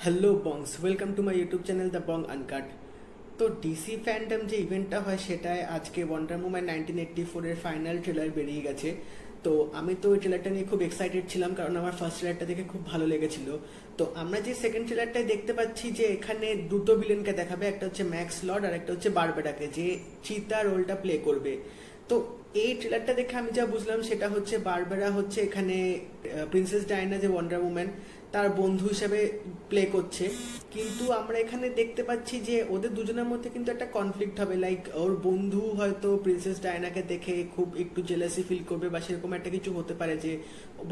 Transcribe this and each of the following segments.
Hello Bongs, welcome to my YouTube channel the Bong uncut. তো DC fandom যে ইভেন্টটা হয় সেটায় আজকে ওয়ান্ডার উম্যান 1984 এর ফাইনাল ট্রেলার বেরিয়ে গেছে। তো আমি তো ওই ট্রেলারটা নিয়ে খুব এক্সাইটেড ছিলাম, কারণ আমার ফার্স্ট ট্রেলারটা দেখে খুব ভালো লেগেছিল। তো আমরা যে সেকেন্ড ট্রেলারটায় দেখতে পাচ্ছি যে এখানে দুটো ভিলেনকে দেখাবে, একটা হচ্ছে ম্যাক্স লর্ড আর একটা হচ্ছে বারবেরাকে, যে চিতা রোলটা প্লে করবে। তো এই ট্রেলারটা দেখে আমি যা বুঝলাম সেটা হচ্ছে বারবেরা হচ্ছে এখানে প্রিন্সেস ডায়না যে ওয়ান্ডার উম্যান তার বন্ধু হিসেবে প্লে করছে। কিন্তু আমরা এখানে দেখতে পাচ্ছি যে ওদের দুজনের মধ্যে কিন্তু একটা কনফ্লিক্ট হবে, লাইক ওর বন্ধু হয়তো প্রিন্সেস ডায়নাকে দেখে খুব একটু জেলাসি ফিল করবে বা সেরকম একটা কিছু হতে পারে, যে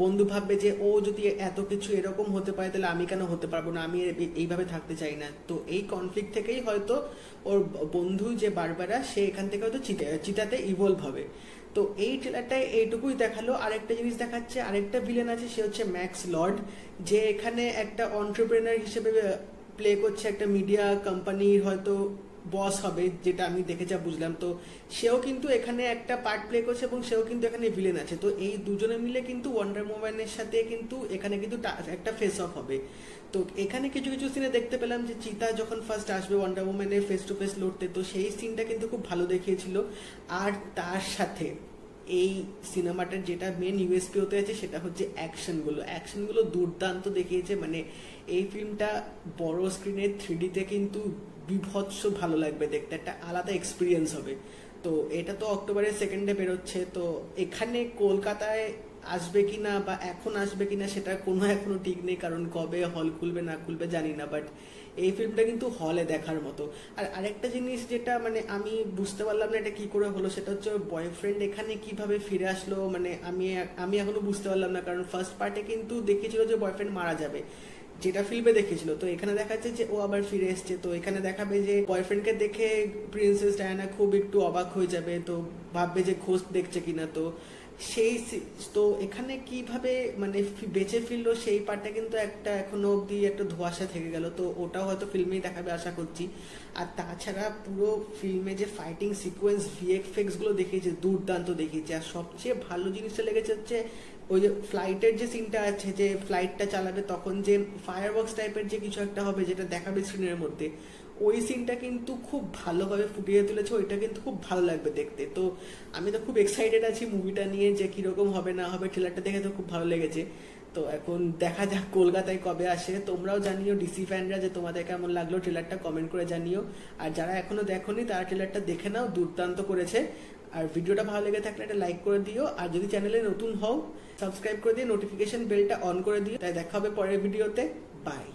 বন্ধু ভাববে যে ও যদি এত কিছু এরকম হতে পারে তাহলে আমি কেন হতে পারবো না, আমি এইভাবে থাকতে চাই না। তো এই কনফ্লিক্ট থেকেই হয়তো ওর বন্ধু যে বারবারা সে এখান থেকে হয়তো চিতাতে ইভলভ হবে। তো এই ট্রেলারটায় এইটুকুই দেখালো। আরেকটা জিনিস দেখাচ্ছে, আরেকটা ভিলেন আছে, সে হচ্ছে ম্যাক্স লর্ড, যে এখানে একটা অন্টারপ্রেনার হিসেবে প্লে করছে, একটা মিডিয়া কোম্পানির হয়তো বস হবে, যেটা আমি দেখে যা বুঝলাম। তো সেও কিন্তু এখানে একটা পার্ট প্লে করছে এবং সেও কিন্তু এখানে ভিলেন আছে। তো এই দুজনে মিলে কিন্তু ওয়ান্ডার উম্যানের সাথে কিন্তু এখানে কিন্তু একটা ফেস অফ হবে। তো এখানে কিছু কিছু সিনে দেখতে পেলাম যে চিতা যখন ফার্স্ট আসবে ওয়ান্ডার উম্যানের ফেস টু ফেস লড়তে, তো সেই সিনটা কিন্তু খুব ভালো দেখিয়েছিল। আর তার সাথে এই সিনেমাটার যেটা মেন ইউএসপি হতে আছে সেটা হচ্ছে অ্যাকশনগুলো দুর্দান্ত দেখিয়েছে। মানে এই ফিল্মটা বড় স্ক্রিনে 3D-তে কিন্তু বিভৎস ভালো লাগবে দেখতে, একটা আলাদা এক্সপিরিয়েন্স হবে। তো এটা তো অক্টোবরের 2nd বেরোচ্ছে। তো এখানে কলকাতায় আসবে কিনা বা এখন আসবে কিনা সেটা কোনো এখনো ঠিক নেই, কারণ কবে হল খুলবে না খুলবে জানি না। বাট এই ফিল্মটা কিন্তু হলে দেখার মতো। আর আরেকটা জিনিস যেটা মানে আমি বুঝতে পারলাম না এটা কি করে হলো, সেটা হচ্ছে বয়ফ্রেন্ড এখানে কিভাবে ফিরে আসলো। মানে আমি এখনো বুঝতে পারলাম না, কারণ ফার্স্ট পার্টে কিন্তু দেখিয়েছিল যে বয়ফ্রেন্ড মারা যাবে, যেটা ফিল্মে দেখেছিল। তো এখানে দেখাচ্ছে যে ও আবার ফিরে এসছে। তো এখানে দেখাবে যে বয়ফ্রেন্ডকে দেখে প্রিন্সেস ডায়ানা খুব একটু অবাক হয়ে যাবে, তো ভাববে যে খোঁজ দেখছে কিনা। তো সেই তো এখানে কিভাবে মানে বেঁচে ফিরলো সেই পার্টটা কিন্তু একটা এখনো অব্দি একটা ধোঁয়াশা থেকে গেল। তো ওটাও হয়তো ফিল্মেই দেখাবে আশা করছি। আর তাছাড়া পুরো ফিল্মে যে ফাইটিং সিকোয়েন্স ভিএফএক্স গুলো দেখিয়েছে দুর্দান্ত দেখিয়েছে। আর সবচেয়ে ভালো জিনিসটা লেগেছে হচ্ছে ওই যে ফ্লাইটের যে সিনটা আছে, যে ফ্লাইটটা চালাবে তখন যে ফায়ারওয়ার্কস টাইপের যে কিছু একটা হবে যেটা দেখাবে স্ক্রিনের মধ্যে, ওই সিনটা কিন্তু খুব ভালোভাবে ফুটিয়ে তুলেছে। ওইটা কিন্তু খুব ভালো লাগবে দেখতে। তো আমি তো খুব এক্সাইটেড আছি মুভিটা নিয়ে, যে কিরকম হবে না হবে। ট্রেলারটা দেখে তো খুব ভালো লেগেছে। তো এখন দেখা যাক কলকাতায় কবে আসে। তোমরাও জানিও ডিসি ফ্যানরা যে তোমাদের কেমন লাগলো ট্রেলারটা, কমেন্ট করে জানিও। আর যারা এখনো দেখোনি তারা ট্রেলারটা দেখে নাও, দুর্দান্ত করেছে। আর ভিডিওটা ভালো লেগে থাকলে একটা লাইক করে দিও। আর যদি চ্যানেলে নতুন হও সাবস্ক্রাইব করে দিয়ে নোটিফিকেশন বেলটা অন করে দিও। তাই দেখা হবে পরের ভিডিওতে। বাই।